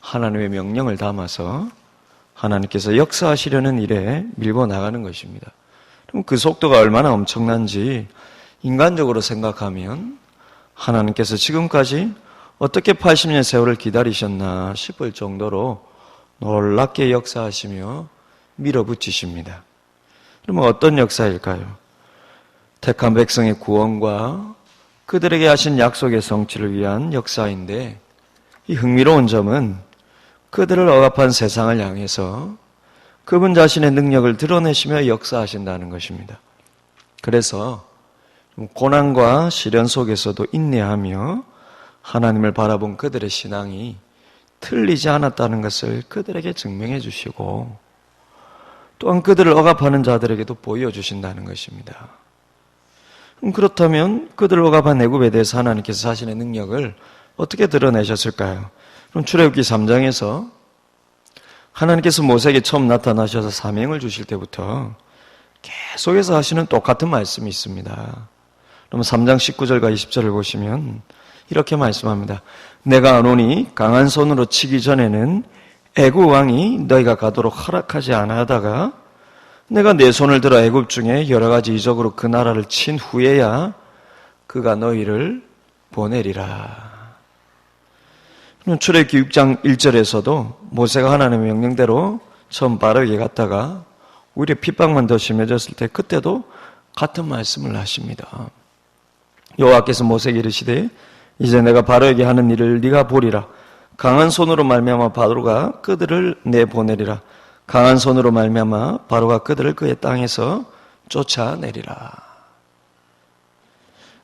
하나님의 명령을 담아서 하나님께서 역사하시려는 일에 밀고 나가는 것입니다. 그럼 그 속도가 얼마나 엄청난지 인간적으로 생각하면 하나님께서 지금까지 어떻게 80년 세월을 기다리셨나 싶을 정도로 놀랍게 역사하시며 밀어붙이십니다. 그러면 어떤 역사일까요? 택한 백성의 구원과 그들에게 하신 약속의 성취를 위한 역사인데, 이 흥미로운 점은 그들을 억압한 세상을 향해서 그분 자신의 능력을 드러내시며 역사하신다는 것입니다. 그래서 고난과 시련 속에서도 인내하며 하나님을 바라본 그들의 신앙이 틀리지 않았다는 것을 그들에게 증명해 주시고, 또한 그들을 억압하는 자들에게도 보여주신다는 것입니다. 그렇다면 그들을 억압한 애굽에 대해서 하나님께서 자신의 능력을 어떻게 드러내셨을까요? 그럼 출애굽기 3장에서 하나님께서 모세에게 처음 나타나셔서 사명을 주실 때부터 계속해서 하시는 똑같은 말씀이 있습니다. 그럼 3장 19절과 20절을 보시면 이렇게 말씀합니다. 내가 ano니 강한 손으로 치기 전에는 애굽 왕이 너희가 가도록 허락하지 아니하다가 내가 내 손을 들어 애굽 중에 여러 가지 이적으로 그 나라를 친 후에야 그가 너희를 보내리라. 출애굽기 6장 1절에서도 모세가 하나님의 명령대로 처음 바로에게 갔다가 오히려 핍박만 더 심해졌을 때 그때도 같은 말씀을 하십니다. 여호와께서 모세에게 이르시되 이제 내가 바로에게 하는 일을 네가 보리라. 강한 손으로 말미암아 바로가 그들을 내보내리라. 강한 손으로 말미암아 바로가 그들을 그의 땅에서 쫓아내리라.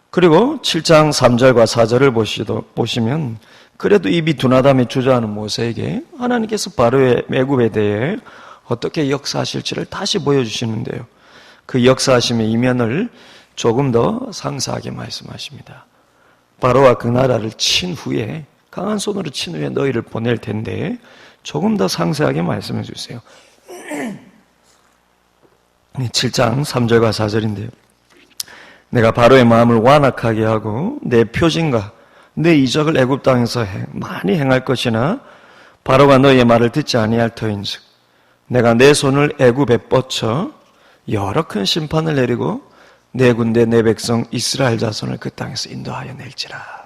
그리고 7장 3절과 4절을 보시면 그래도 입이 둔하다며 주저하는 모세에게 하나님께서 바로의 애굽에 대해 어떻게 역사하실지를 다시 보여주시는데요. 그 역사하심의 이면을 조금 더 상세하게 말씀하십니다. 바로와 그 나라를 친 후에, 강한 손으로 친 후에 너희를 보낼 텐데 조금 더 상세하게 말씀해 주세요. 7장 3절과 4절인데요. 내가 바로의 마음을 완악하게 하고 내 표징과 내 이적을 애굽 땅에서 많이 행할 것이나 바로가 너희의 말을 듣지 아니할 터인즉 내가 내 손을 애굽에 뻗쳐 여러 큰 심판을 내리고 내 군대 내 백성 이스라엘 자손을 그 땅에서 인도하여 낼지라.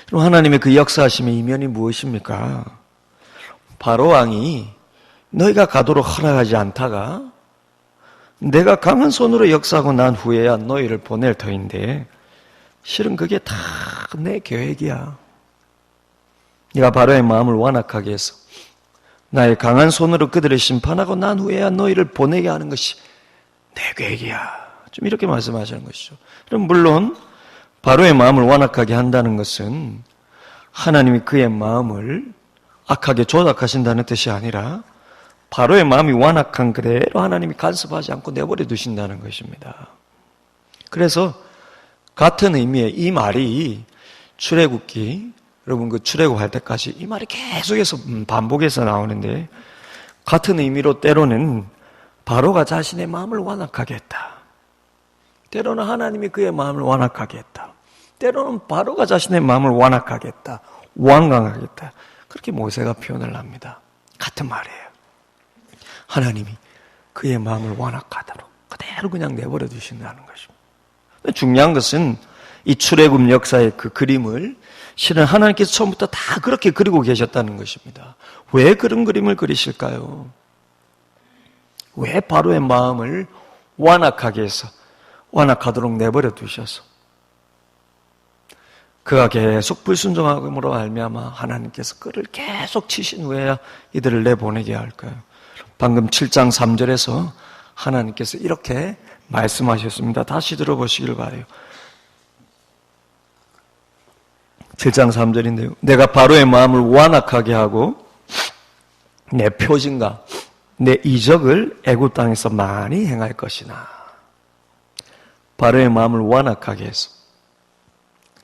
그럼 하나님의 그 역사하심의 이면이 무엇입니까? 바로 왕이 너희가 가도록 허락하지 않다가 내가 강한 손으로 역사하고 난 후에야 너희를 보낼 터인데 실은 그게 다 내 계획이야. 네가 바로의 마음을 완악하게 해서 나의 강한 손으로 그들을 심판하고 난 후에야 너희를 보내게 하는 것이 내 계획이야. 좀 이렇게 말씀하시는 것이죠. 그럼 물론 바로의 마음을 완악하게 한다는 것은 하나님이 그의 마음을 악하게 조작하신다는 뜻이 아니라 바로의 마음이 완악한 그대로 하나님이 간섭하지 않고 내버려 두신다는 것입니다. 그래서 같은 의미의 이 말이 출애굽기, 여러분 그 출애굽할 때까지 이 말이 계속해서 반복해서 나오는데 같은 의미로 때로는 바로가 자신의 마음을 완악하게 했다. 때로는 하나님이 그의 마음을 완악하게 했다. 때로는 바로가 자신의 마음을 완악하게 했다. 완강하게 했다. 그렇게 모세가 표현을 합니다. 같은 말이에요. 하나님이 그의 마음을 완악하도록 그대로 그냥 내버려 두신다는 것입니다. 중요한 것은 이 출애굽 역사의 그 그림을 실은 하나님께서 처음부터 다 그렇게 그리고 계셨다는 것입니다. 왜 그런 그림을 그리실까요? 왜 바로의 마음을 완악하게 해서 완악하도록 내버려 두셔서 그가 계속 불순종함으로 말미암아 하나님께서 그를 계속 치신 후에야 이들을 내보내게 할까요? 방금 7장 3절에서 하나님께서 이렇게 말씀하셨습니다. 다시 들어보시길 바라요. 7장 3절인데요. 내가 바로의 마음을 완악하게 하고 내 표징과 내 이적을 애굽 땅에서 많이 행할 것이나. 바로의 마음을 완악하게 해서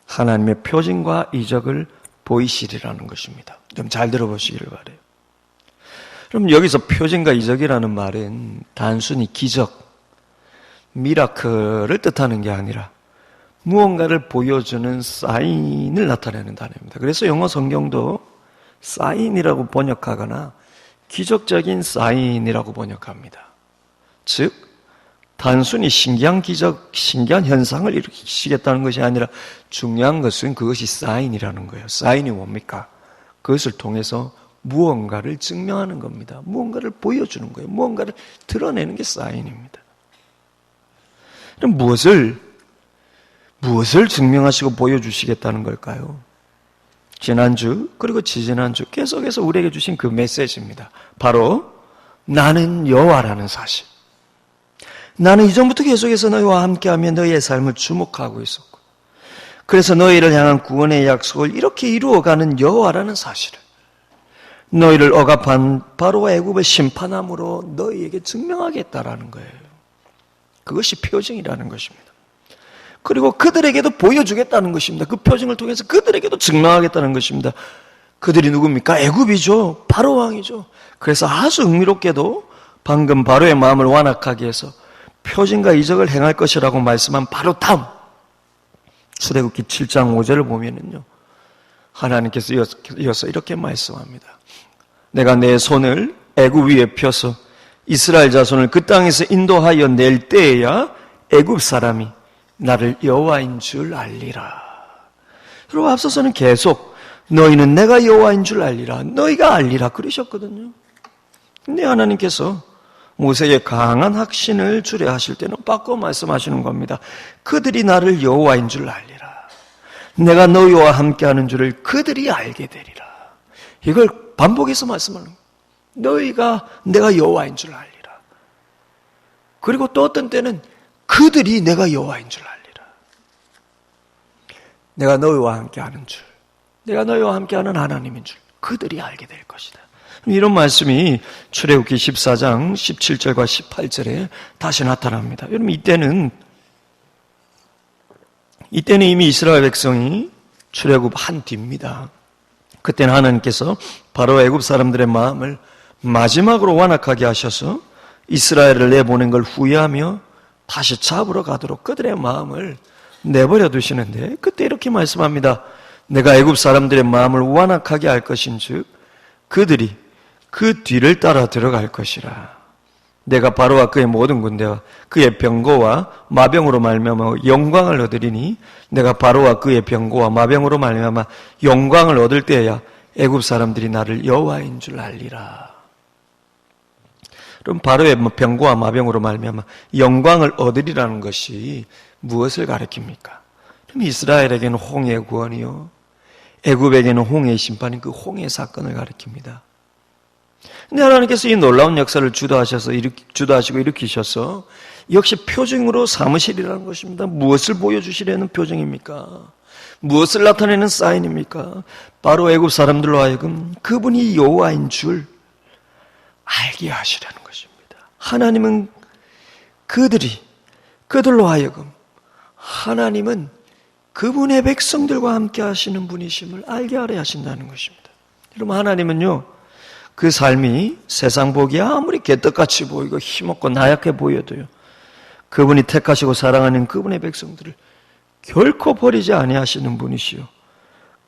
하나님의 표징과 이적을 보이시리라는 것입니다. 좀 잘 들어보시기를 바라요. 그럼 여기서 표징과 이적이라는 말은 단순히 기적, 미라클을 뜻하는 게 아니라 무언가를 보여주는 사인을 나타내는 단어입니다. 그래서 영어 성경도 사인이라고 번역하거나 기적적인 사인이라고 번역합니다. 즉 단순히 신기한 기적, 신기한 현상을 일으키시겠다는 것이 아니라 중요한 것은 그것이 사인이라는 거예요. 사인이 뭡니까? 그것을 통해서 무언가를 증명하는 겁니다. 무언가를 보여주는 거예요. 무언가를 드러내는 게 사인입니다. 그럼 무엇을 증명하시고 보여주시겠다는 걸까요? 지난주 그리고 지지난주 계속해서 우리에게 주신 그 메시지입니다. 바로 나는 여호와라는 사실. 나는 이전부터 계속해서 너희와 함께하며 너희의 삶을 주목하고 있었고 그래서 너희를 향한 구원의 약속을 이렇게 이루어가는 여호와라는 사실을 너희를 억압한 바로와 애굽의 심판함으로 너희에게 증명하겠다라는 거예요. 그것이 표징이라는 것입니다. 그리고 그들에게도 보여주겠다는 것입니다. 그 표징을 통해서 그들에게도 증명하겠다는 것입니다. 그들이 누굽니까? 애굽이죠. 바로 왕이죠. 그래서 아주 흥미롭게도 방금 바로의 마음을 완악하게 해서 표징과 이적을 행할 것이라고 말씀한 바로 다음 출애굽기 7장 5절을 보면은요. 하나님께서 이어서 이렇게 말씀합니다. 내가 내 손을 애굽 위에 펴서 이스라엘 자손을 그 땅에서 인도하여 낼 때에야 애굽 사람이 나를 여호와인 줄 알리라. 그리고 앞서서는 계속 너희는 내가 여호와인 줄 알리라. 너희가 알리라 그러셨거든요. 근데 하나님께서 모세에게 강한 확신을 주려 하실 때는 바꿔 말씀하시는 겁니다. 그들이 나를 여호와인 줄 알리라. 내가 너희와 함께하는 줄을 그들이 알게 되리라. 이걸 반복해서 말씀하는 거예요. 너희가 내가 여호와인 줄 알리라. 그리고 또 어떤 때는 그들이 내가 여호와인 줄 알리라. 내가 너희와 함께하는 줄, 내가 너희와 함께하는 하나님인 줄 그들이 알게 될 것이다. 이런 말씀이 출애굽기 14장 17절과 18절에 다시 나타납니다. 여러분 이때는 이미 이스라엘 백성이 출애굽한 뒤입니다. 그때는 하나님께서 바로 애굽 사람들의 마음을 마지막으로 완악하게 하셔서 이스라엘을 내보낸 걸 후회하며 다시 잡으러 가도록 그들의 마음을 내버려 두시는데 그때 이렇게 말씀합니다. 내가 애굽 사람들의 마음을 완악하게 할 것인즉 그들이 그 뒤를 따라 들어갈 것이라. 내가 바로와 그의 모든 군대와 그의 병거와 마병으로 말미암아 영광을 얻으리니 내가 바로와 그의 병거와 마병으로 말미암아 영광을 얻을 때야 애굽 사람들이 나를 여호와인 줄 알리라. 그럼 바로의 병거와 마병으로 말미암아 영광을 얻으리라는 것이 무엇을 가리킵니까? 그럼 이스라엘에게는 홍해의 구원이요, 애굽에게는 홍해의 심판인 그 홍해 사건을 가리킵니다. 근데 하나님께서 이 놀라운 역사를 주도하시고 일으키셔서 역시 표징으로 삼으시리라는 것입니다. 무엇을 보여주시려는 표징입니까? 무엇을 나타내는 사인입니까? 바로 애굽 사람들로 하여금 그분이 여호와인 줄 알게 하시려는 것입니다. 하나님은 그들로 하여금 하나님은 그분의 백성들과 함께 하시는 분이심을 알게 하려 하신다는 것입니다. 여러분 하나님은요, 그 삶이 세상 보기에 아무리 개떡같이 보이고 힘없고 나약해 보여도요, 그분이 택하시고 사랑하는 그분의 백성들을 결코 버리지 아니하시는 분이시요,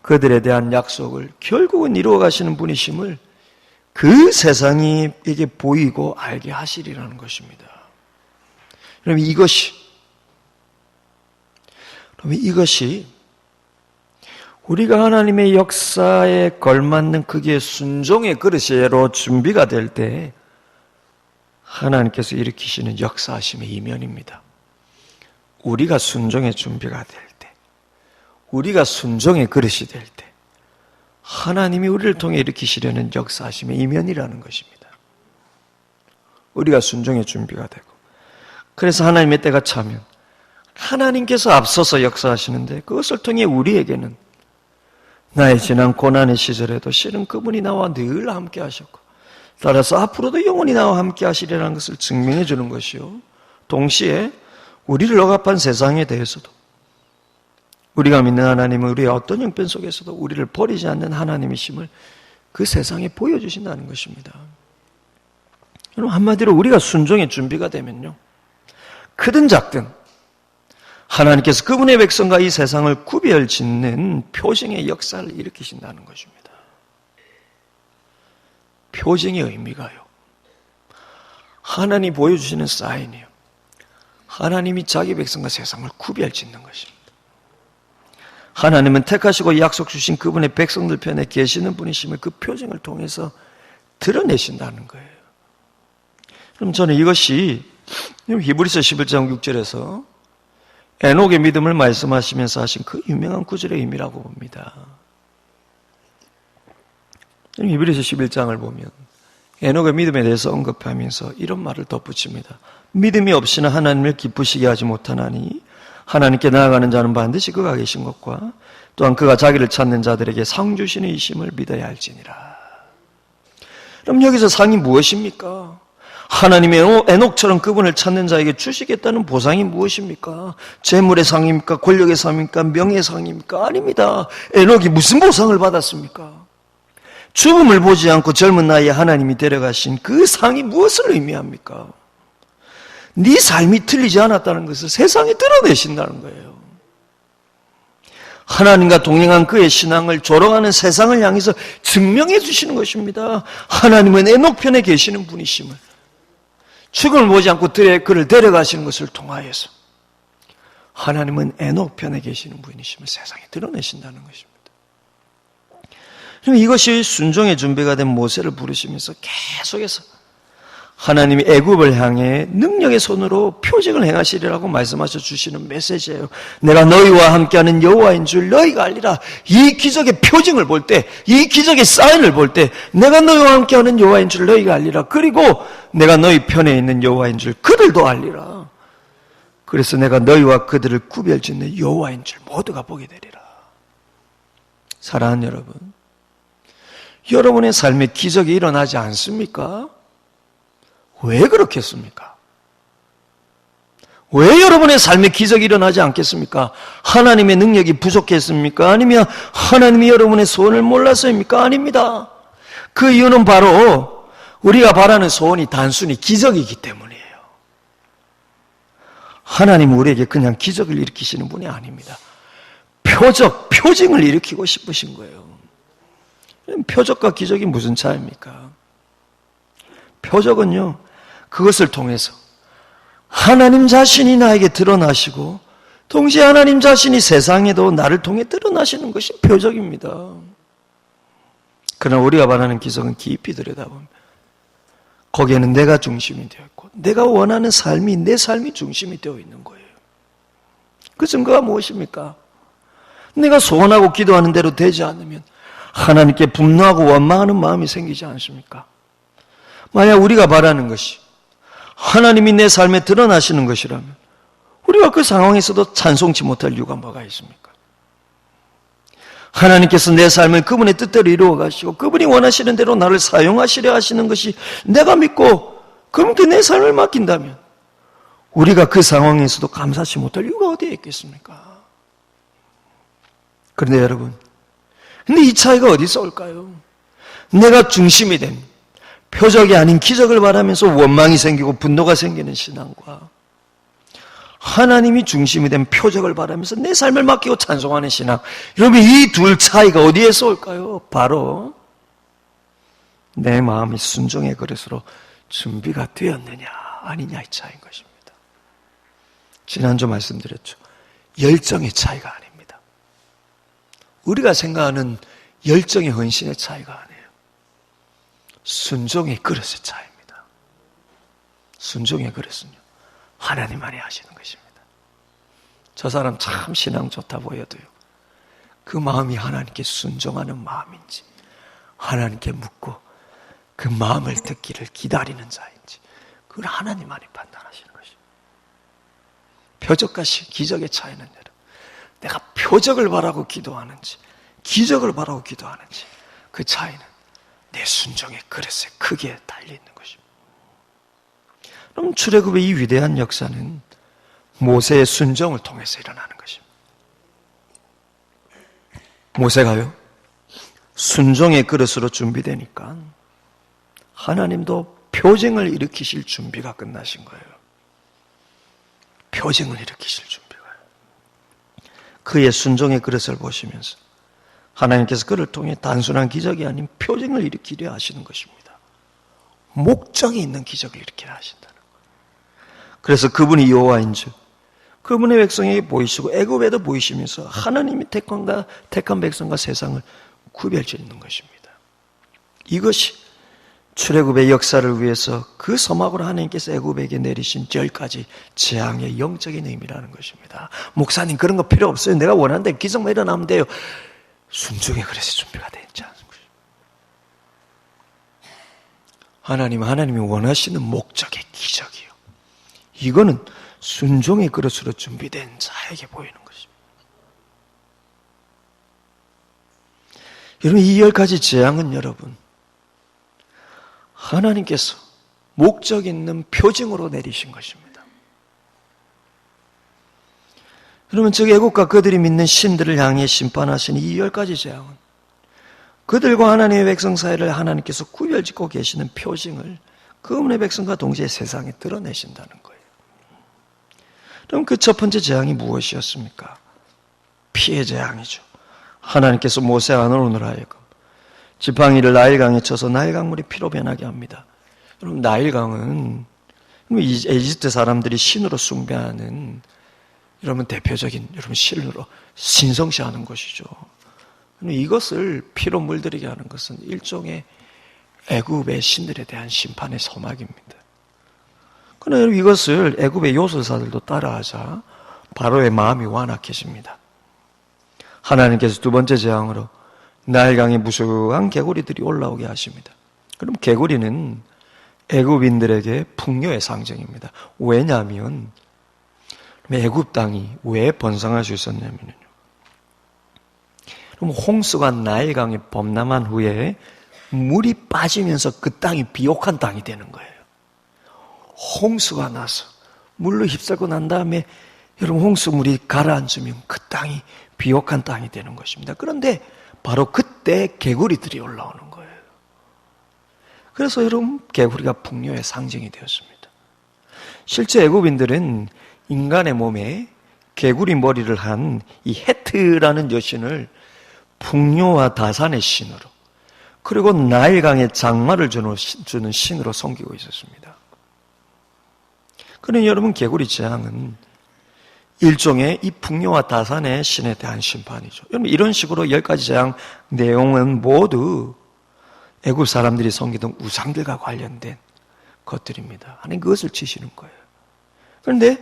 그들에 대한 약속을 결국은 이루어 가시는 분이심을 그 세상이 이게 보이고 알게 하시리라는 것입니다. 그러면 이것이 우리가 하나님의 역사에 걸맞는 크기의 순종의 그릇으로 준비가 될 때 하나님께서 일으키시는 역사하심의 이면입니다. 우리가 순종의 준비가 될 때, 우리가 순종의 그릇이 될 때 하나님이 우리를 통해 일으키시려는 역사하심의 이면이라는 것입니다. 우리가 순종의 준비가 되고, 그래서 하나님의 때가 차면 하나님께서 앞서서 역사하시는데 그것을 통해 우리에게는 나의 지난 고난의 시절에도 실은 그분이 나와 늘 함께 하셨고 따라서 앞으로도 영원히 나와 함께 하시리라는 것을 증명해 주는 것이요, 동시에 우리를 억압한 세상에 대해서도 우리가 믿는 하나님은 우리의 어떤 형편 속에서도 우리를 버리지 않는 하나님이심을 그 세상에 보여주신다는 것입니다. 여러분 한마디로 우리가 순종의 준비가 되면요, 크든 작든 하나님께서 그분의 백성과 이 세상을 구별짓는 표징의 역사를 일으키신다는 것입니다. 표징의 의미가요. 하나님이 보여주시는 사인이에요. 하나님이 자기 백성과 세상을 구별짓는 것입니다. 하나님은 택하시고 약속 주신 그분의 백성들 편에 계시는 분이심을 그 표징을 통해서 드러내신다는 거예요. 그럼 저는 이것이 히브리서 11장 6절에서 에녹의 믿음을 말씀하시면서 하신 그 유명한 구절의 의미라고 봅니다. 히브리서 11장을 보면 에녹의 믿음에 대해서 언급하면서 이런 말을 덧붙입니다. 믿음이 없이는 하나님을 기쁘시게 하지 못하나니 하나님께 나아가는 자는 반드시 그가 계신 것과 또한 그가 자기를 찾는 자들에게 상 주시는 이심을 믿어야 할지니라. 그럼 여기서 상이 무엇입니까? 하나님의 에녹처럼 그분을 찾는 자에게 주시겠다는 보상이 무엇입니까? 재물의 상입니까? 권력의 상입니까? 명예의 상입니까? 아닙니다. 에녹이 무슨 보상을 받았습니까? 죽음을 보지 않고 젊은 나이에 하나님이 데려가신 그 상이 무엇을 의미합니까? 네 삶이 틀리지 않았다는 것을 세상에 드러내신다는 거예요. 하나님과 동행한 그의 신앙을 조롱하는 세상을 향해서 증명해 주시는 것입니다. 하나님은 에녹 편에 계시는 분이심을, 죽음을 보지 않고 그를 데려가시는 것을 통하여서 하나님은 에녹 편에 계시는 분이심을 세상에 드러내신다는 것입니다. 이것이 순종의 준비가 된 모세를 부르시면서 계속해서 하나님이 애굽을 향해 능력의 손으로 표징을 행하시리라고 말씀하셔 주시는 메시지예요. 내가 너희와 함께하는 여호와인 줄 너희가 알리라. 이 기적의 표징을 볼 때, 이 기적의 사인을 볼 때 내가 너희와 함께하는 여호와인 줄 너희가 알리라. 그리고 내가 너희 편에 있는 여호와인 줄 그들도 알리라. 그래서 내가 너희와 그들을 구별짓는 여호와인 줄 모두가 보게 되리라. 사랑하는 여러분, 여러분의 삶에 기적이 일어나지 않습니까? 왜 그렇겠습니까? 왜 여러분의 삶에 기적이 일어나지 않겠습니까? 하나님의 능력이 부족했습니까? 아니면 하나님이 여러분의 소원을 몰라서입니까? 아닙니다. 그 이유는 바로 우리가 바라는 소원이 단순히 기적이기 때문이에요. 하나님은 우리에게 그냥 기적을 일으키시는 분이 아닙니다. 표징을 일으키고 싶으신 거예요. 표적과 기적이 무슨 차이입니까? 표적은요, 그것을 통해서 하나님 자신이 나에게 드러나시고 동시에 하나님 자신이 세상에도 나를 통해 드러나시는 것이 표적입니다. 그러나 우리가 바라는 기적은 깊이 들여다보면 거기에는 내가 중심이 되어 있고 내가 원하는 삶이 내 삶이 중심이 되어 있는 거예요. 그 증거가 무엇입니까? 내가 소원하고 기도하는 대로 되지 않으면 하나님께 분노하고 원망하는 마음이 생기지 않습니까? 만약 우리가 바라는 것이 하나님이 내 삶에 드러나시는 것이라면 우리가 그 상황에서도 찬송치 못할 이유가 뭐가 있습니까? 하나님께서 내 삶을 그분의 뜻대로 이루어 가시고 그분이 원하시는 대로 나를 사용하시려 하시는 것이 내가 믿고 그분께 내 삶을 맡긴다면 우리가 그 상황에서도 감사치 못할 이유가 어디에 있겠습니까? 그런데 여러분, 근데 이 차이가 어디서 올까요? 내가 중심이 된 표적이 아닌 기적을 바라면서 원망이 생기고 분노가 생기는 신앙과 하나님이 중심이 된 표적을 바라면서 내 삶을 맡기고 찬송하는 신앙, 여러분 이 둘 차이가 어디에서 올까요? 바로 내 마음이 순종의 그릇으로 준비가 되었느냐 아니냐의 차이인 것입니다. 지난주 말씀드렸죠. 열정의 차이가 아닙니다. 우리가 생각하는 열정의 헌신의 차이가 아니에요. 순종의 그릇의 차이입니다. 순종의 그릇은요, 하나님만이 하시는 것입니다. 저 사람 참 신앙 좋다 보여도요, 그 마음이 하나님께 순종하는 마음인지 하나님께 묻고 그 마음을 듣기를 기다리는 자인지 그걸 하나님만이 판단하시는 것입니다. 표적과 기적의 차이는 여러분, 내가 표적을 바라고 기도하는지 기적을 바라고 기도하는지 그 차이는 내 순종의 그릇의 크기에 달려 있는 것입니다. 그럼 출애굽의 이 위대한 역사는 모세의 순종을 통해서 일어나는 것입니다. 모세가요, 순종의 그릇으로 준비되니까 하나님도 표징을 일으키실 준비가 끝나신 거예요. 표징을 일으키실 준비가요. 그의 순종의 그릇을 보시면서 하나님께서 그를 통해 단순한 기적이 아닌 표징을 일으키려 하시는 것입니다. 목적이 있는 기적을 일으키게 하신다는 거예요. 그래서 그분이 여호와인즉 그분의 백성에게 보이시고 애굽에도 보이시면서 하나님이 택한 백성과 세상을 구별짓는 것입니다. 이것이 출애굽의 역사를 위해서 그 서막으로 하나님께서 애굽에게 내리신 10가지 재앙의 영적인 의미라는 것입니다. 목사님 그런 거 필요 없어요. 내가 원하는 데 기적만 일어나면 돼요. 순종이 그래서 준비가 되지 않는 것입니다. 하나님이 원하시는 목적의 기적이요. 이거는 순종의 그릇으로 준비된 자에게 보이는 것입니다. 여러분 이 10가지 재앙은 여러분 하나님께서 목적 있는 표징으로 내리신 것입니다. 그러면 즉 애국과 그들이 믿는 신들을 향해 심판하신 이 10가지 재앙은 그들과 하나님의 백성 사이를 하나님께서 구별짓고 계시는 표징을 그분의 백성과 동시에 세상에 드러내신다는 거예요. 그럼 그 첫 번째 재앙이 무엇이었습니까? 피해 재앙이죠. 하나님께서 모세와 아론으로 하여금 지팡이를 나일강에 쳐서 나일강물이 피로 변하게 합니다. 여러분 나일강은 에집트 사람들이 신으로 숭배하는 여러분 대표적인 여러분 신으로 신성시하는 것이죠. 이것을 피로 물들이게 하는 것은 일종의 애굽의 신들에 대한 심판의 서막입니다. 그러나 이것을 애굽의 요술사들도 따라하자 바로의 마음이 완악해집니다. 하나님께서 두 번째 재앙으로 나일강에 무수한 개구리들이 올라오게 하십니다. 그럼 개구리는 애굽인들에게 풍요의 상징입니다. 왜냐하면 애굽 땅이 왜 번성할 수 있었냐면요. 그럼 홍수가 나일강에 범람한 후에 물이 빠지면서 그 땅이 비옥한 땅이 되는 거예요. 홍수가 나서 물로 휩쓸고 난 다음에 여러분 홍수물이 가라앉으면 그 땅이 비옥한 땅이 되는 것입니다. 그런데 바로 그때 개구리들이 올라오는 거예요. 그래서 여러분 개구리가 풍요의 상징이 되었습니다. 실제 애굽인들은 인간의 몸에 개구리 머리를 한 이 헤트라는 여신을 풍요와 다산의 신으로 그리고 나일강에 장마를 주는 신으로 섬기고 있었습니다. 그러니 여러분 개구리 재앙은 일종의 이 풍요와 다산의 신에 대한 심판이죠. 여러분 이런 식으로 10가지 재앙 내용은 모두 애굽 사람들이 섬기던 우상들과 관련된 것들입니다. 하나님 그것을 치시는 거예요. 그런데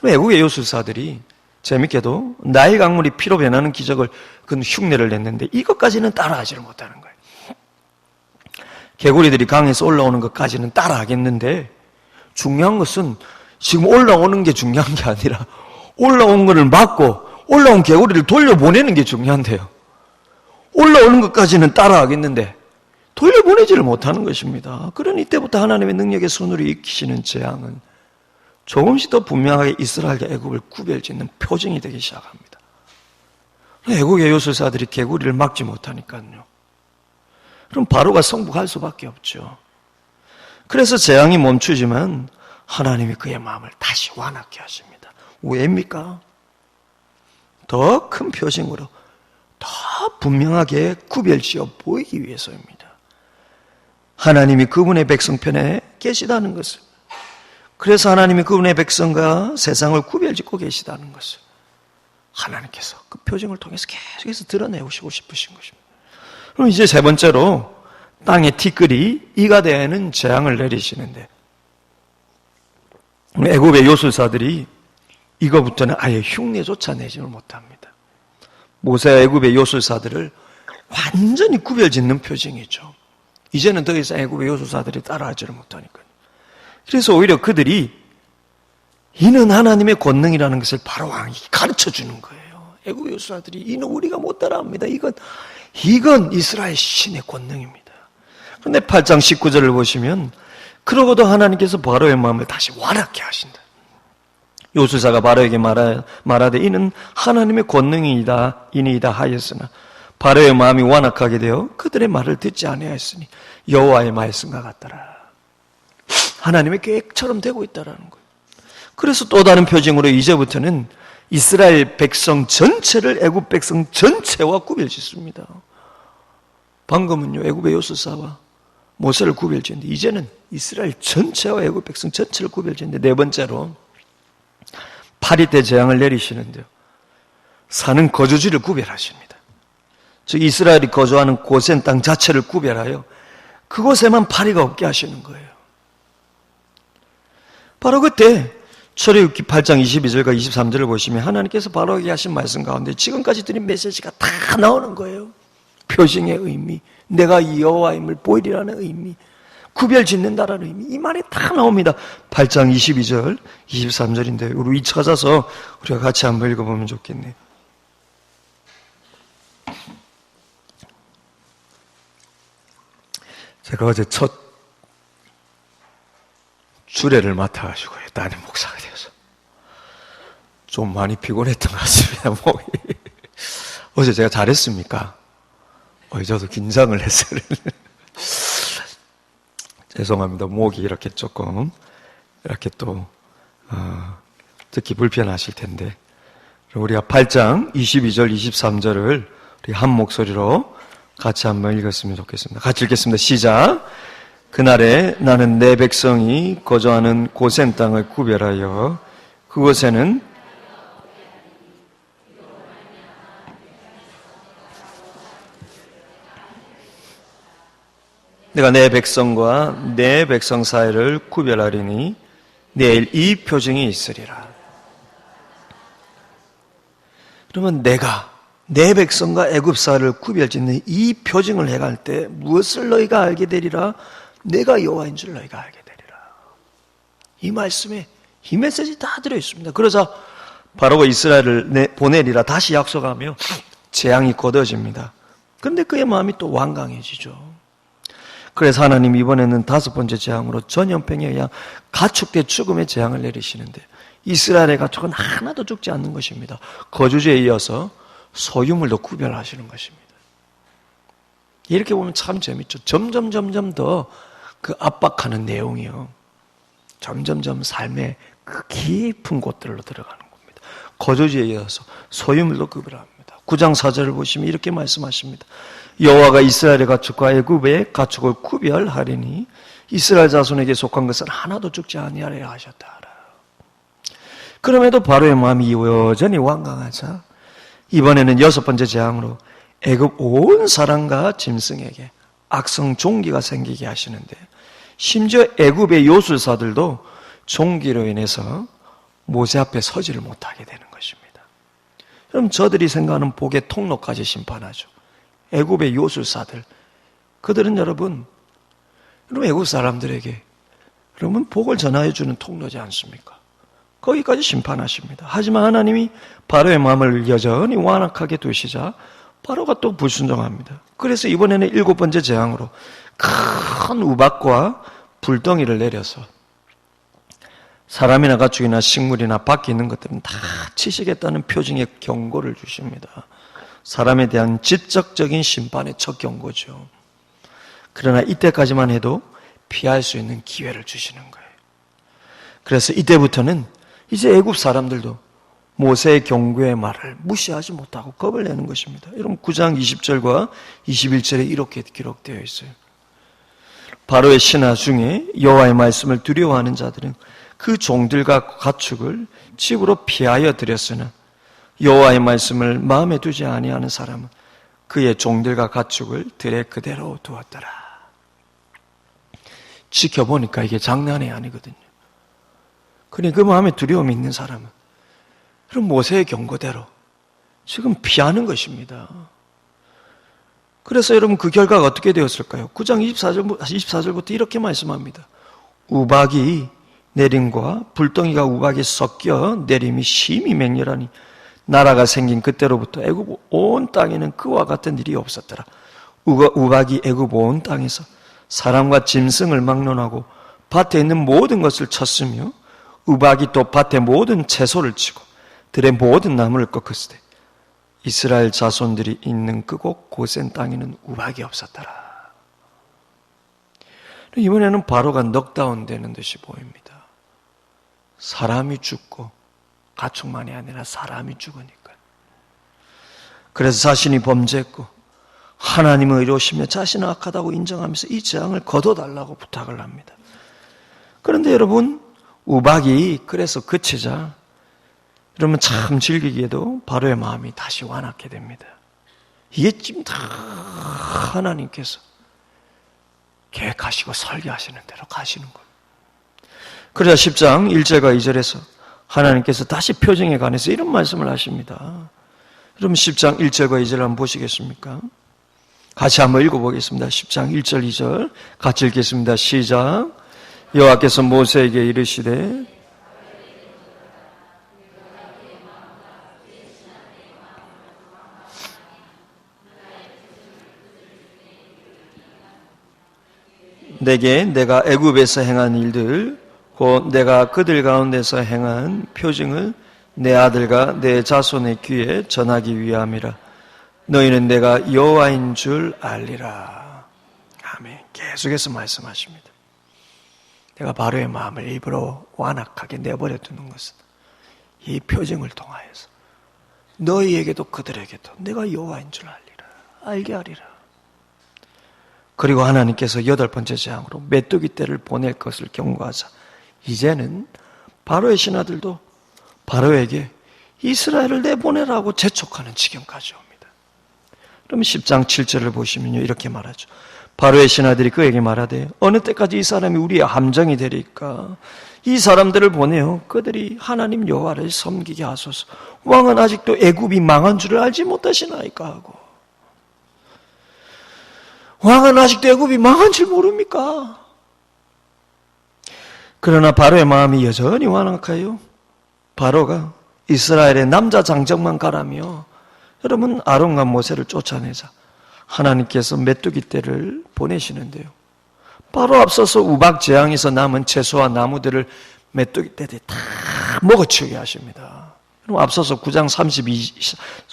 애굽의 요술사들이 재밌게도 나일 강물이 피로 변하는 기적을 그 흉내를 냈는데 이것까지는 따라하지를 못하는 거예요. 개구리들이 강에서 올라오는 것까지는 따라하겠는데 중요한 것은 지금 올라오는 게 중요한 게 아니라 올라온 것을 막고 올라온 개구리를 돌려보내는 게 중요한데요. 올라오는 것까지는 따라하겠는데 돌려보내지를 못하는 것입니다. 그러니 이때부터 하나님의 능력의 손으로 익히시는 재앙은 조금씩 더 분명하게 이스라엘과 애굽을 구별짓는 표징이 되기 시작합니다. 애국의 요술사들이 개구리를 막지 못하니까요. 그럼 바로가 성북할 수밖에 없죠. 그래서 재앙이 멈추지만 하나님이 그의 마음을 다시 완악케 하십니다. 왜입니까? 더 큰 표징으로 더 분명하게 구별지어 보이기 위해서입니다. 하나님이 그분의 백성 편에 계시다는 것을, 그래서 하나님이 그분의 백성과 세상을 구별짓고 계시다는 것을 하나님께서 그 표징을 통해서 계속해서 드러내시고 싶으신 것입니다. 그럼 이제 세 번째로 땅의 티끌이 이가 되는 재앙을 내리시는데 애굽의 요술사들이 이거부터는 아예 흉내조차 내지를 못합니다. 모세와 애굽의 요술사들을 완전히 구별짓는 표징이죠. 이제는 더 이상 애굽의 요술사들이 따라하지를 못하니까요. 그래서 오히려 그들이 이는 하나님의 권능이라는 것을 바로 왕이 가르쳐주는 거예요. 애굽의 요술사들이 이는 우리가 못 따라합니다. 이건 이스라엘 신의 권능입니다. 그런데 8장 19절을 보시면 그러고도 하나님께서 바로의 마음을 다시 완악케 하신다. 요술사가 바로에게 말하되 이는 하나님의 권능이니이다 하였으나 바로의 마음이 완악하게 되어 그들의 말을 듣지 아니하였으니 여호와의 말씀과 같더라. 하나님의 계획처럼 되고 있다라는 거예요. 그래서 또 다른 표징으로 이제부터는 이스라엘 백성 전체를 애굽 백성 전체와 구별짓습니다. 방금은요 애굽의 요술사와 모세를 구별짓는데 이제는 이스라엘 전체와 애굽 백성 전체를 구별짓는데 네 번째로 파리 때 재앙을 내리시는데요. 사는 거주지를 구별하십니다. 즉 이스라엘이 거주하는 고센 땅 자체를 구별하여 그곳에만 파리가 없게 하시는 거예요. 바로 그때 출애굽기 8장 22절과 23절을 보시면 하나님께서 바로에게 하신 말씀 가운데 지금까지 드린 메시지가 다 나오는 거예요. 표징의 의미, 내가 여호와임을 보이리라는 의미, 구별 짓는다라는 의미, 이 말이 다 나옵니다. 8장 22절, 23절인데 우리 찾아서 우리가 같이 한번 읽어보면 좋겠네요. 제가 어제 첫 주례를 맡아가지고요. 담임 목사가 되어서 좀 많이 피곤했던 것 같습니다. 목이. 어제 제가 잘했습니까? 저도 긴장을 했어요. 죄송합니다. 목이 이렇게 조금 이렇게 또 듣기 불편하실 텐데 우리가 8장 22절 23절을 우리 한 목소리로 같이 한번 읽었으면 좋겠습니다. 같이 읽겠습니다. 시작. 그날에 나는 내 백성이 거주하는 고센 땅을 구별하여 그곳에는 내가 내 백성과 내 백성 사이를 구별하리니 내일 이 표징이 있으리라. 그러면 내가 내 백성과 애굽 사이를 구별짓는 이 표징을 해갈 때 무엇을 너희가 알게 되리라? 내가 여호와인 줄 너희가 알게 되리라. 이 말씀에 이 메시지 다 들어있습니다. 그러자 바로가 이스라엘을 보내리라 다시 약속하며 재앙이 거둬집니다. 그런데 그의 마음이 또 완강해지죠. 그래서 하나님 이번에는 다섯 번째 재앙으로 전염병에 의한 가축대 죽음의 재앙을 내리시는데 이스라엘의 가축은 하나도 죽지 않는 것입니다. 거주지에 이어서 소유물도 구별하시는 것입니다. 이렇게 보면 참 재밌죠. 점점 더 그 압박하는 내용이요. 점점 삶의 그 깊은 곳들로 들어가는 겁니다. 거주지에 이어서 소유물도 구별합니다. 9장 4절을 보시면 이렇게 말씀하십니다. 여호와가 이스라엘의 가축과 애굽의 가축을 구별하리니 이스라엘 자손에게 속한 것은 하나도 죽지 아니하리라 하셨다. 그럼에도 바로의 마음이 여전히 완강하자 이번에는 여섯 번째 재앙으로 애굽 온 사람과 짐승에게 악성 종기가 생기게 하시는데 심지어 애굽의 요술사들도 종기로 인해서 모세 앞에 서지를 못하게 되는 것입니다. 그럼 저들이 생각하는 복의 통로까지 심판하죠. 애굽의 요술사들, 그들은 여러분 애굽 사람들에게 그러면 복을 전하여 주는 통로지 않습니까? 거기까지 심판하십니다. 하지만 하나님이 바로의 마음을 여전히 완악하게 두시자 바로가 또 불순종합니다. 그래서 이번에는 일곱 번째 재앙으로 큰 우박과 불덩이를 내려서 사람이나 가축이나 식물이나 밖에 있는 것들은 다 치시겠다는 표징의 경고를 주십니다. 사람에 대한 직접적인 심판의 첫 경고죠. 그러나 이때까지만 해도 피할 수 있는 기회를 주시는 거예요. 그래서 이때부터는 이제 애굽 사람들도 모세의 경고의 말을 무시하지 못하고 겁을 내는 것입니다. 여러분 9장 20절과 21절에 이렇게 기록되어 있어요. 바로의 신하 중에 여호와의 말씀을 두려워하는 자들은 그 종들과 가축을 집으로 피하여 들였으나 여호와의 말씀을 마음에 두지 아니하는 사람은 그의 종들과 가축을 들에 그대로 두었더라. 지켜보니까 이게 장난이 아니거든요. 그러니 그 마음에 두려움이 있는 사람은 그럼 모세의 경고대로 지금 피하는 것입니다. 그래서 여러분 그 결과가 어떻게 되었을까요? 9장 24절부터 이렇게 말씀합니다. 우박이 내림과 불덩이가 우박에 섞여 내림이 심히 맹렬하니 나라가 생긴 그때로부터 애굽 온 땅에는 그와 같은 일이 없었더라. 우박이 애굽 온 땅에서 사람과 짐승을 막론하고 밭에 있는 모든 것을 쳤으며 우박이 또 밭의 모든 채소를 치고 들의 모든 나무를 꺾었을 때 이스라엘 자손들이 있는 그곳 고센 땅에는 우박이 없었더라. 이번에는 바로가 넉다운 되는 듯이 보입니다. 사람이 죽고 가축만이 아니라 사람이 죽으니까. 그래서 자신이 범죄했고 하나님은 의로우시며 자신은 악하다고 인정하면서 이 재앙을 거둬달라고 부탁을 합니다. 그런데 여러분, 우박이 그래서 그치자 여러분 참 즐기기에도 바로의 마음이 다시 완악해 됩니다. 이게 지금 다 하나님께서 계획하시고 설계하시는 대로 가시는 거예요. 그러자 10장 1절과 2절에서 하나님께서 다시 표정에 관해서 이런 말씀을 하십니다. 여러분 10장 1절과 2절 한번 보시겠습니까? 같이 한번 읽어보겠습니다. 10장 1절 2절 같이 읽겠습니다. 시작. 여호와께서 모세에게 이르시되 내게 내가 애굽에서 행한 일들 곧 내가 그들 가운데서 행한 표징을 내 아들과 내 자손의 귀에 전하기 위함이라. 너희는 내가 여호와인 줄 알리라. 아멘. 계속해서 말씀하십니다. 내가 바로의 마음을 일부러 완악하게 내버려 두는 것은 이 표징을 통하여서 너희에게도 그들에게도 내가 여호와인 줄 알리라. 알게 하리라. 그리고 하나님께서 8번째 재앙으로 메뚜기 떼를 보낼 것을 경고하자 이제는 바로의 신하들도 바로에게 이스라엘을 내보내라고 재촉하는 지경까지 옵니다. 그럼 10장 7절을 보시면요 이렇게 말하죠. 바로의 신하들이 그에게 말하되 어느 때까지 이 사람이 우리의 함정이 되리까? 이 사람들을 보내어 그들이 하나님 여호와를 섬기게 하소서. 왕은 아직도 애굽이 망한 줄을 알지 못하시나이까 하고 왕은 아직도 애굽이 망한 줄 모릅니까? 그러나 바로의 마음이 여전히 완악하여 바로가 이스라엘의 남자 장정만 가라며 여러분 아론과 모세를 쫓아내자 하나님께서 메뚜기 떼를 보내시는데요. 바로 앞서서 우박 재앙에서 남은 채소와 나무들을 메뚜기 떼들이 다 먹어치우게 하십니다. 그럼 앞서서 9장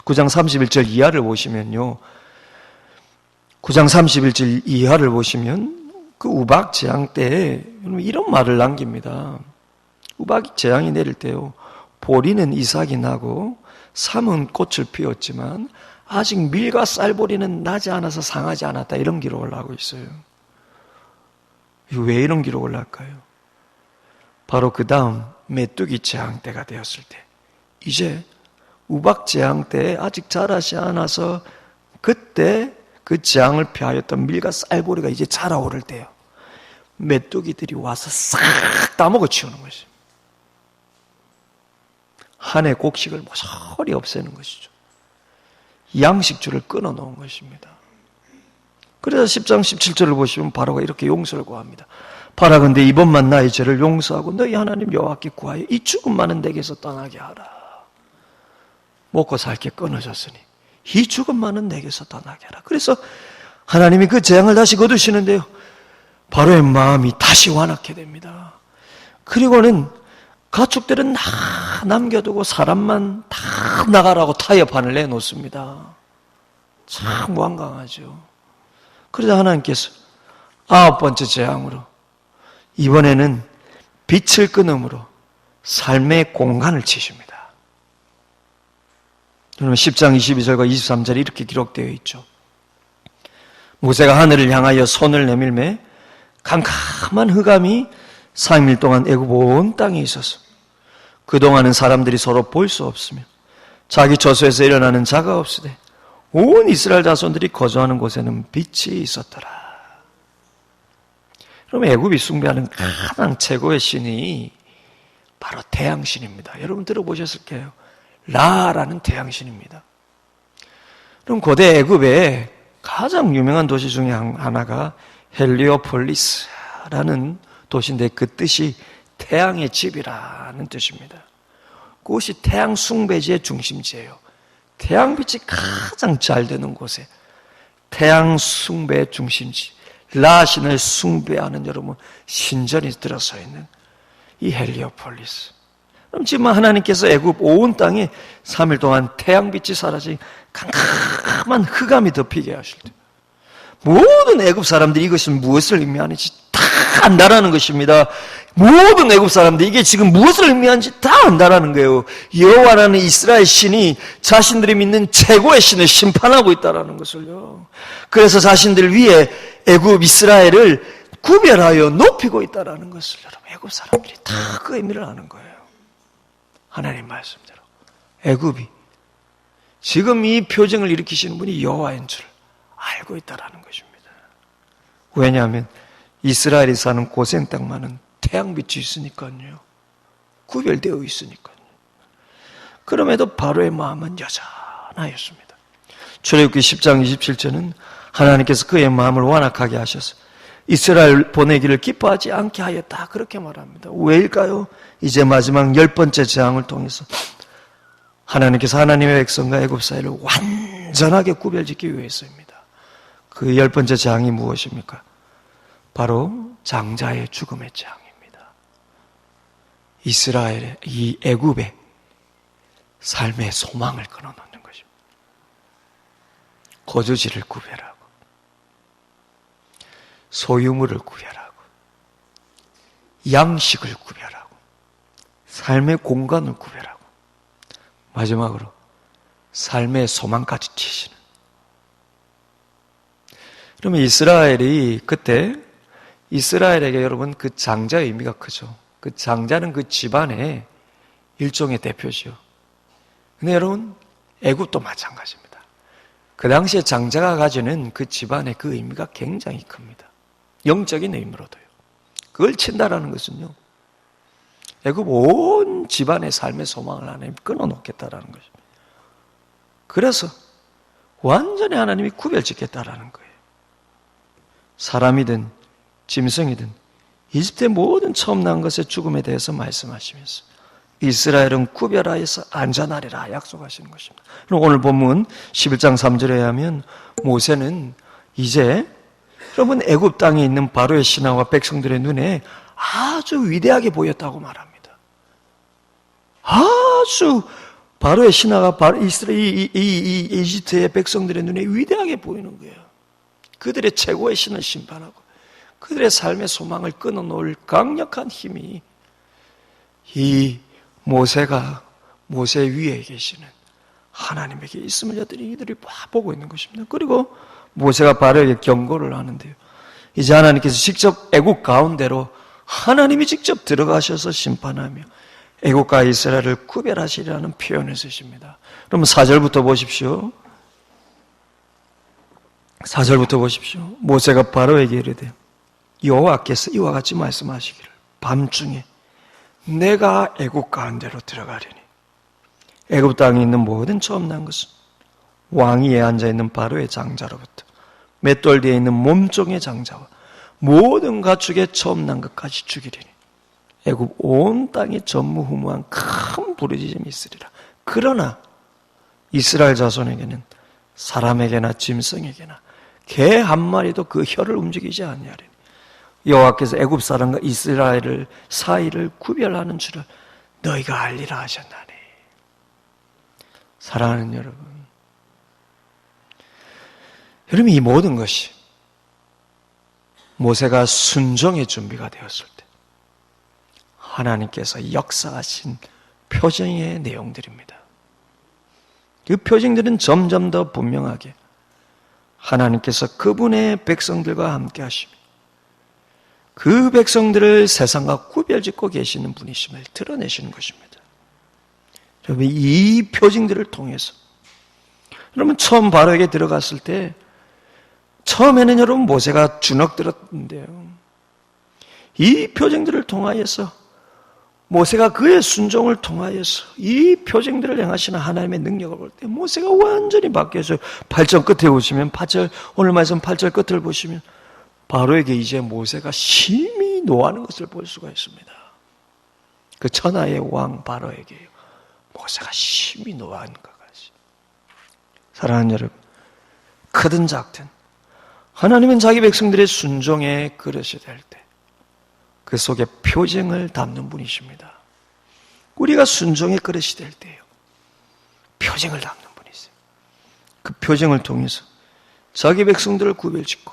31절 이하를 보시면요. 9장 31절 이하를 보시면 그 우박 재앙 때에 이런 말을 남깁니다. 우박 재앙이 내릴 때요. 보리는 이삭이 나고 삼은 꽃을 피웠지만 아직 밀과 쌀보리는 나지 않아서 상하지 않았다. 이런 기록을 하고 있어요. 왜 이런 기록을 할까요? 바로 그 다음 메뚜기 재앙 때가 되었을 때 이제 우박 재앙 때에 아직 자라지 않아서 그때 그 재앙을 피하였던 밀과 쌀보리가 이제 자라오를 때요. 메뚜기들이 와서 싹 다 먹어치우는 것이죠. 한 해 곡식을 모조리 없애는 것이죠. 양식줄을 끊어놓은 것입니다. 그래서 10장 17절을 보시면 바로가 이렇게 용서를 구합니다. 바라건대 이번만 나의 죄를 용서하고 너희 하나님 여호와께 구하여 이 죽음 많은 내게서 떠나게 하라. 먹고 살 게 끊어졌으니 이 죽음 많은 내게서 떠나게 하라. 그래서 하나님이 그 재앙을 다시 거두시는데요. 바로의 마음이 다시 완악해 됩니다. 그리고는 가축들은 다 남겨두고 사람만 다 나가라고 타협판을 내놓습니다. 참 완강하죠. 그러자 하나님께서 9번째 재앙으로 이번에는 빛을 끊음으로 삶의 공간을 치십니다. 여러분 10장 22절과 23절에 이렇게 기록되어 있죠. 모세가 하늘을 향하여 손을 내밀매 캄캄한 흑암이 3일 동안 애굽 온 땅에 있어서 그동안은 사람들이 서로 볼 수 없으며 자기 저수에서 일어나는 자가 없으되 온 이스라엘 자손들이 거주하는 곳에는 빛이 있었더라. 그럼 애굽이 숭배하는 가장 최고의 신이 바로 태양신입니다. 여러분 들어보셨을 거예요. 라라는 태양신입니다. 그럼 고대 애굽의 가장 유명한 도시 중에 하나가 헬리오폴리스라는 도시인데 그 뜻이 태양의 집이라는 뜻입니다. 그곳이 태양 숭배지의 중심지예요. 태양빛이 가장 잘 되는 곳에 태양 숭배의 중심지, 라신을 숭배하는 여러분 신전이 들어서 있는 이 헬리오폴리스. 그럼 지금 하나님께서 애굽 온 땅에 3일 동안 태양빛이 사라진 캄캄한 흑암이 덮이게 하실 때 모든 애굽 사람들이 이것은 무엇을 의미하는지 다 안다라는 것입니다. 모든 애굽 사람들 이게 지금 무엇을 의미하는지 다 안다라는 거예요. 여호와라는 이스라엘 신이 자신들이 믿는 최고의 신을 심판하고 있다라는 것을요. 그래서 자신들 위에 애굽 이스라엘을 구별하여 높이고 있다라는 것을 여러분 애굽 사람들이 다 그 의미를 아는 거예요. 하나님 말씀대로 애굽이 지금 이 표징을 일으키시는 분이 여호와인 줄 알고 있다라는 것입니다. 왜냐하면 이스라엘이 사는 고센 땅만은 태양빛이 있으니까요. 구별되어 있으니까요. 그럼에도 바로의 마음은 여전하였습니다. 출애굽기 10장 27절은 하나님께서 그의 마음을 완악하게 하셔서 이스라엘 보내기를 기뻐하지 않게 하였다. 그렇게 말합니다. 왜일까요? 이제 마지막 10번째 재앙을 통해서 하나님께서 하나님의 백성과 애굽 사이를 완전하게 구별짓기 위해서입니다. 그 10번째 재앙이 무엇입니까? 바로 장자의 죽음의 재앙입니다. 이스라엘의 이 애굽의 삶의 소망을 끊어놓는 것입니다. 거주지를 구별하고 소유물을 구별하고 양식을 구별하고 삶의 공간을 구별하고 마지막으로 삶의 소망까지 치시는. 그러면 이스라엘이 그때 이스라엘에게 여러분 그 장자의 의미가 크죠. 그 장자는 그 집안의 일종의 대표죠. 근데 여러분 애굽도 마찬가지입니다. 그 당시에 장자가 가지는 그 집안의 그 의미가 굉장히 큽니다. 영적인 의미로도요. 그걸 친다라는 것은요. 애굽 온 집안의 삶의 소망을 하나님 끊어놓겠다라는 것입니다. 그래서 완전히 하나님이 구별짓겠다라는 거예요. 사람이든 짐승이든 이집트의 모든 처음 난 것의 죽음에 대해서 말씀하시면서 이스라엘은 구별하여서 안전하리라 약속하시는 것입니다. 그럼 오늘 본문 11장 3절에 하면 모세는 이제 여러분 애굽 땅에 있는 바로의 신하와 백성들의 눈에 아주 위대하게 보였다고 말합니다. 아주 바로의 신하가 이 이집트의 백성들의 눈에 위대하게 보이는 거예요. 그들의 최고의 신을 심판하고 그들의 삶의 소망을 끊어놓을 강력한 힘이 이 모세 위에 계시는 하나님에게 있음을 이들이 보고 있는 것입니다. 그리고 모세가 바로에게 경고를 하는데요. 이제 하나님께서 직접 애국 가운데로 하나님이 직접 들어가셔서 심판하며 애국과 이스라엘을 구별하시리라는 표현을 쓰십니다. 그럼 4절부터 보십시오. 4절부터 보십시오. 모세가 바로에게 이르되 여호와께서 이와 같이 말씀하시기를 밤중에 내가 애국 가운데로 들어가리니 애굽 땅에 있는 모든 처음 난 것은 왕위에 앉아있는 바로의 장자로부터 맷돌 뒤에 있는 몸종의 장자와 모든 가축의 처음 난 것까지 죽이리니 애굽 온 땅에 전무후무한 큰 부르짖음이 있으리라. 그러나 이스라엘 자손에게는 사람에게나 짐승에게나 개 한 마리도 그 혀를 움직이지 아니하리니 여호와께서 애굽 사람과 이스라엘을 사이를 구별하는 줄을 너희가 알리라 하셨나니. 사랑하는 여러분, 이 모든 것이 모세가 순종의 준비가 되었을 때 하나님께서 역사하신 표징의 내용들입니다. 그 표징들은 점점 더 분명하게 하나님께서 그분의 백성들과 함께 하시며 그 백성들을 세상과 구별짓고 계시는 분이심을 드러내시는 것입니다. 여러분, 이 표징들을 통해서 여러분 처음 바로에게 들어갔을 때 처음에는 여러분 모세가 주눅들었는데요. 이 표징들을 통하여서 모세가 그의 순종을 통하여서 이 표징들을 행하시는 하나님의 능력을 볼 때 모세가 완전히 바뀌어서 8절 끝에 보시면 오늘 말씀 8절 끝을 보시면 바로에게 이제 모세가 심히 노하는 것을 볼 수가 있습니다. 그 천하의 왕 바로에게요. 모세가 심히 노하는 것까지. 사랑하는 여러분, 크든 작든 하나님은 자기 백성들의 순종에 그릇이 될 때 그 속에 표징을 담는 분이십니다. 우리가 순종의 그릇이 될 때요, 표징을 담는 분이세요. 그 표징을 통해서 자기 백성들을 구별짓고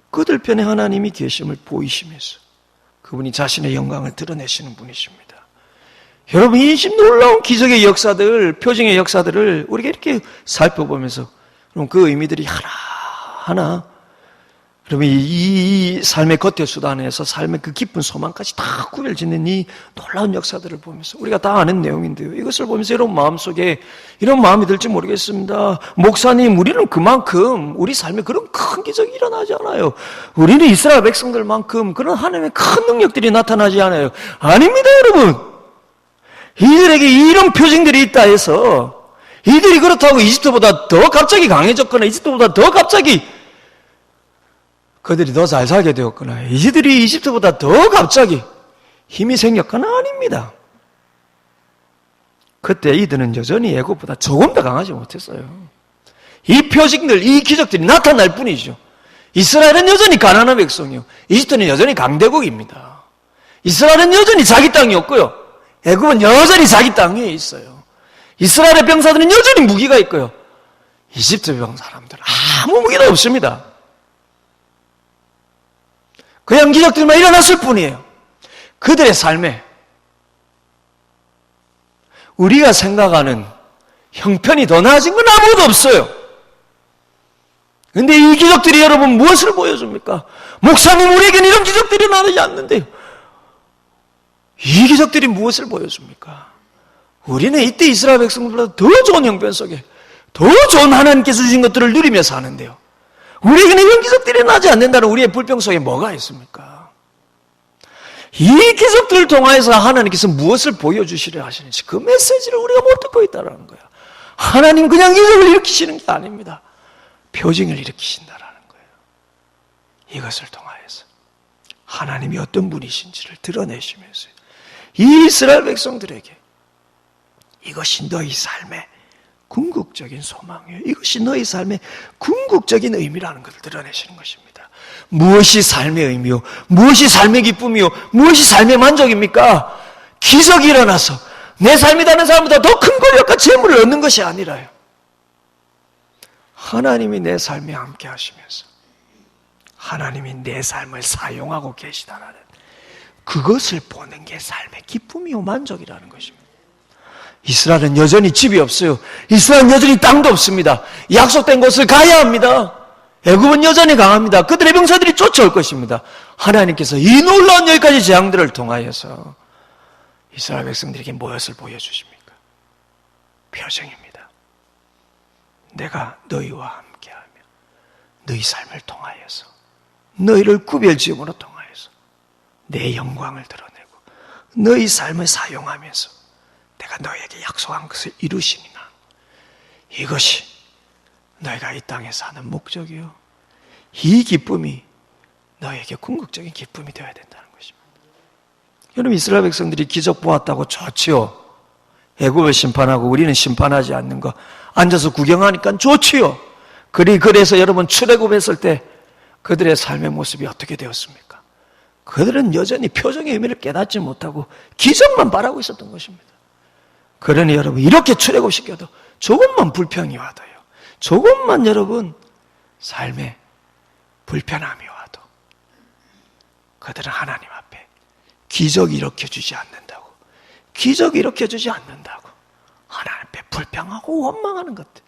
그들 편에 하나님이 계심을 보이시면서 그분이 자신의 영광을 드러내시는 분이십니다. 여러분, 이 놀라운 기적의 역사들, 표징의 역사들을 우리가 이렇게 살펴보면서 그럼 그 의미들이 하나하나 그러면 이 삶의 겉의 수단에서 삶의 그 깊은 소망까지 다 구별짓는 이 놀라운 역사들을 보면서 우리가 다 아는 내용인데요. 이것을 보면서 여러분 마음속에 이런 마음이 들지 모르겠습니다. 목사님, 우리는 그만큼 우리 삶에 그런 큰 기적이 일어나지 않아요. 우리는 이스라엘 백성들만큼 그런 하나님의 큰 능력들이 나타나지 않아요. 아닙니다, 여러분. 이들에게 이런 표징들이 있다 해서 이들이 그렇다고 이집트보다 더 갑자기 강해졌거나 이집트보다 더 갑자기 그들이 더 잘 살게 되었거나 이들이 이집트보다 더 갑자기 힘이 생겼거나 아닙니다. 그때 이들은 여전히 애굽보다 조금 더 강하지 못했어요. 이 표징들, 이 기적들이 나타날 뿐이죠. 이스라엘은 여전히 가난한 백성이요. 이집트는 여전히 강대국입니다. 이스라엘은 여전히 자기 땅이 없고요. 애굽은 여전히 자기 땅에 있어요. 이스라엘의 병사들은 여전히 무기가 있고요. 이집트 병 사람들은 아무 무기도 없습니다. 그냥 기적들만 일어났을 뿐이에요. 그들의 삶에 우리가 생각하는 형편이 더 나아진 건 아무것도 없어요. 그런데 이 기적들이 여러분 무엇을 보여줍니까? 목사님, 우리에게는 이런 기적들이 일어나지 않는데요. 이 기적들이 무엇을 보여줍니까? 우리는 이때 이스라엘 백성들보다 더 좋은 형편 속에 더 좋은 하나님께서 주신 것들을 누리며 사는데요. 우리에게는 이런 기적들이 나지 않는다는 우리의 불평 속에 뭐가 있습니까? 이 기적들을 통하여서 하나님께서 무엇을 보여주시려 하시는지 그 메시지를 우리가 못 듣고 있다는 거예요. 하나님 그냥 기적을 일으키시는 게 아닙니다. 표징을 일으키신다라는 거예요. 이것을 통하여서 하나님이 어떤 분이신지를 드러내시면서 이 이스라엘 백성들에게 이것이 너희 삶의 궁극적인 소망이에요. 이것이 너희 삶의 궁극적인 의미라는 것을 드러내시는 것입니다. 무엇이 삶의 의미요? 무엇이 삶의 기쁨이요? 무엇이 삶의 만족입니까? 기적이 일어나서 내 삶이 다른 사람보다 더 큰 권력과 재물을 얻는 것이 아니라요. 하나님이 내 삶에 함께 하시면서 하나님이 내 삶을 사용하고 계시다라는 그것을 보는 게 삶의 기쁨이요 만족이라는 것입니다. 이스라엘은 여전히 집이 없어요. 이스라엘은 여전히 땅도 없습니다. 약속된 곳을 가야 합니다. 애굽은 여전히 강합니다. 그들의 병사들이 쫓아올 것입니다. 하나님께서 이 놀라운 여기까지 재앙들을 통하여서 이스라엘 백성들에게 무엇을 보여주십니까? 표징입니다. 내가 너희와 함께하며 너희 삶을 통하여서 너희를 구별지음으로 통하여서 내 영광을 드러내고 너희 삶을 사용하면서 내가 너희에게 약속한 것을 이루시니라. 이것이 너희가 이 땅에 사는 목적이요. 이 기쁨이 너희에게 궁극적인 기쁨이 되어야 된다는 것입니다. 여러분, 이스라엘 백성들이 기적 보았다고 좋지요. 애굽을 심판하고 우리는 심판하지 않는 거 앉아서 구경하니까 좋지요. 그래서 여러분 출애굽했을 때 그들의 삶의 모습이 어떻게 되었습니까? 그들은 여전히 표정의 의미를 깨닫지 못하고 기적만 바라고 있었던 것입니다. 그러니 여러분 이렇게 출애굽시켜도 조금만 불평이 와도요. 조금만 여러분 삶에 불편함이 와도 그들은 하나님 앞에 기적 일으켜주지 않는다고 기적 일으켜주지 않는다고 하나님 앞에 불평하고 원망하는 것들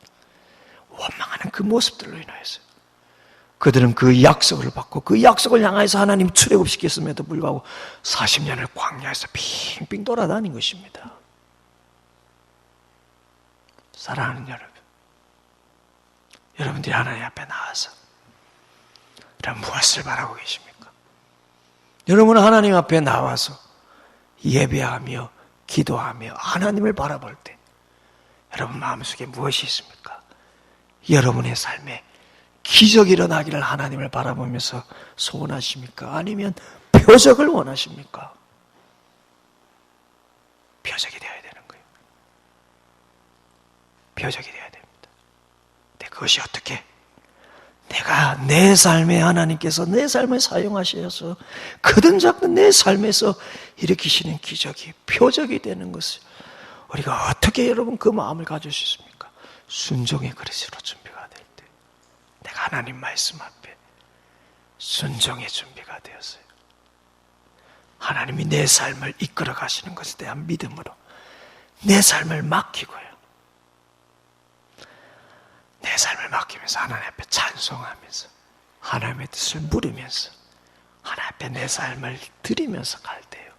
원망하는 그 모습들로 인하여서 그들은 그 약속을 받고 그 약속을 향하여서 하나님 출애굽시켰음에도 불구하고 40년을 광야에서 빙빙 돌아다닌 것입니다. 사랑하는 여러분, 여러분들이 하나님 앞에 나와서 여러분 무엇을 바라고 계십니까? 여러분은 하나님 앞에 나와서 예배하며 기도하며 하나님을 바라볼 때 여러분 마음속에 무엇이 있습니까? 여러분의 삶에 기적이 일어나기를 하나님을 바라보면서 소원하십니까? 아니면 표적을 원하십니까? 표적이 되어야 되는 거예요. 표적이 되어야 됩니다. 근데 그것이 어떻게? 내가 내 삶에 하나님께서 내 삶을 사용하셔서 크든 작든 내 삶에서 일으키시는 기적이 표적이 되는 것을 우리가 어떻게 여러분 그 마음을 가질 수 있습니까? 순종의 그릇으로 준비가 될 때 내가 하나님 말씀 앞에 순종의 준비가 되었어요. 하나님이 내 삶을 이끌어 가시는 것에 대한 믿음으로 내 삶을 맡기고요. 내 삶을 맡기면서 하나님 앞에 찬송하면서 하나님의 뜻을 물으면서 하나님 앞에 내 삶을 드리면서 갈 때요,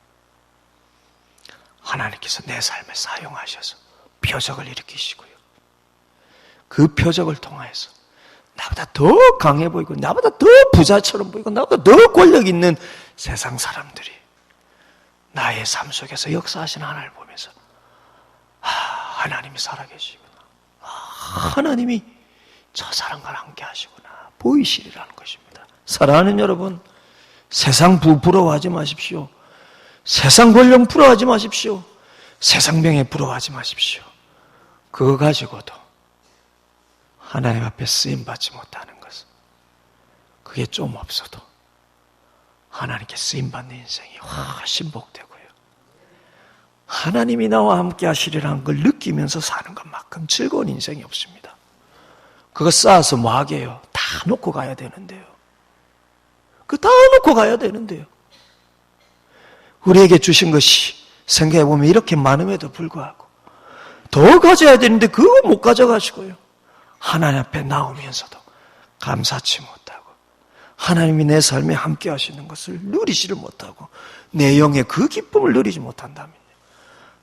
하나님께서 내 삶을 사용하셔서 표적을 일으키시고요. 그 표적을 통해서 나보다 더 강해 보이고 나보다 더 부자처럼 보이고 나보다 더 권력 있는 세상 사람들이 나의 삶 속에서 역사하시는 하나님을 보면서 하나님이 살아계시구나, 하나님이 저 사람과 함께 하시구나 보이시리라는 것입니다. 사랑하는 여러분, 세상 부러워하지 마십시오. 세상 권력 부러워하지 마십시오. 세상 명예 부러워하지 마십시오. 그거 가지고도 하나님 앞에 쓰임받지 못하는 것은, 그게 좀 없어도 하나님께 쓰임받는 인생이 훨씬 복되고요. 하나님이 나와 함께 하시리라는 걸 느끼면서 사는 것만큼 즐거운 인생이 없습니다. 그거 쌓아서 뭐 하게요? 다 놓고 가야 되는데요. 그거 다 놓고 가야 되는데요. 우리에게 주신 것이 생각해보면 이렇게 많음에도 불구하고 더 가져야 되는데 그거 못 가져가시고요. 하나님 앞에 나오면서도 감사치 못하고 하나님이 내 삶에 함께 하시는 것을 누리지를 못하고 내 영의 그 기쁨을 누리지 못한다면요,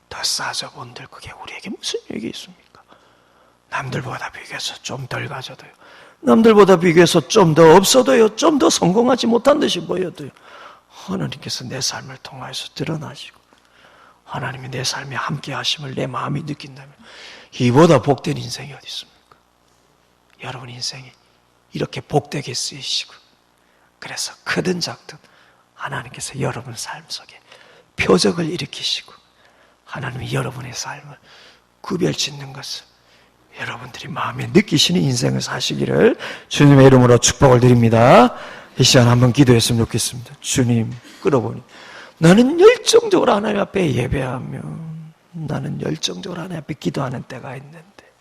더 싸져 본들 그게 우리에게 무슨 얘기 있습니까? 남들보다 비교해서 좀 덜 가져도요, 남들보다 비교해서 좀 더 없어도요, 좀 더 성공하지 못한 듯이 보여도요, 하나님께서 내 삶을 통하여서 드러나시고 하나님이 내 삶에 함께 하심을 내 마음이 느낀다면 이보다 복된 인생이 어디 있습니까? 여러분 인생이 이렇게 복되게 쓰이시고, 그래서 크든 작든 하나님께서 여러분 삶 속에 표적을 일으키시고 하나님이 여러분의 삶을 구별짓는 것을 여러분들이 마음에 느끼시는 인생을 사시기를 주님의 이름으로 축복을 드립니다. 이 시간 한번 기도했으면 좋겠습니다. 주님, 끌어보니 나는 열정적으로 하나님 앞에 예배하며 나는 열정적으로 하나님 앞에 기도하는 때가 있는데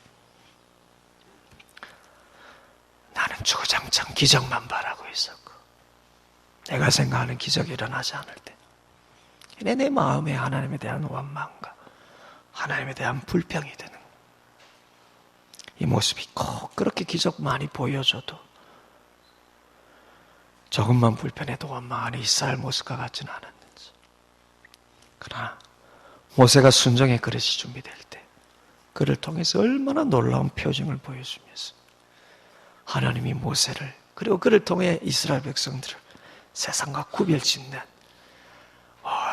나는 주구장창 기적만 바라고 있었고 내가 생각하는 기적이 일어나지 않을 때 내 마음에 하나님에 대한 원망과 하나님에 대한 불평이 드는 이 모습이 꼭 그렇게 기적 많이 보여줘도 조금만 불편해도 원망하는 이스라엘 모습과 같지는 않았는지, 그러나 모세가 순종의 그릇이 준비될 때 그를 통해서 얼마나 놀라운 표징을 보여주면서 하나님이 모세를 그리고 그를 통해 이스라엘 백성들을 세상과 구별짓는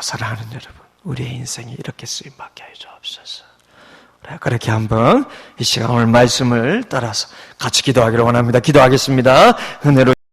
사랑하는 여러분, 우리의 인생이 이렇게 쓰임받게 하여 주옵소서. 그렇게 한번 이 시간 오늘 말씀을 따라서 같이 기도하기를 원합니다. 기도하겠습니다. 은혜로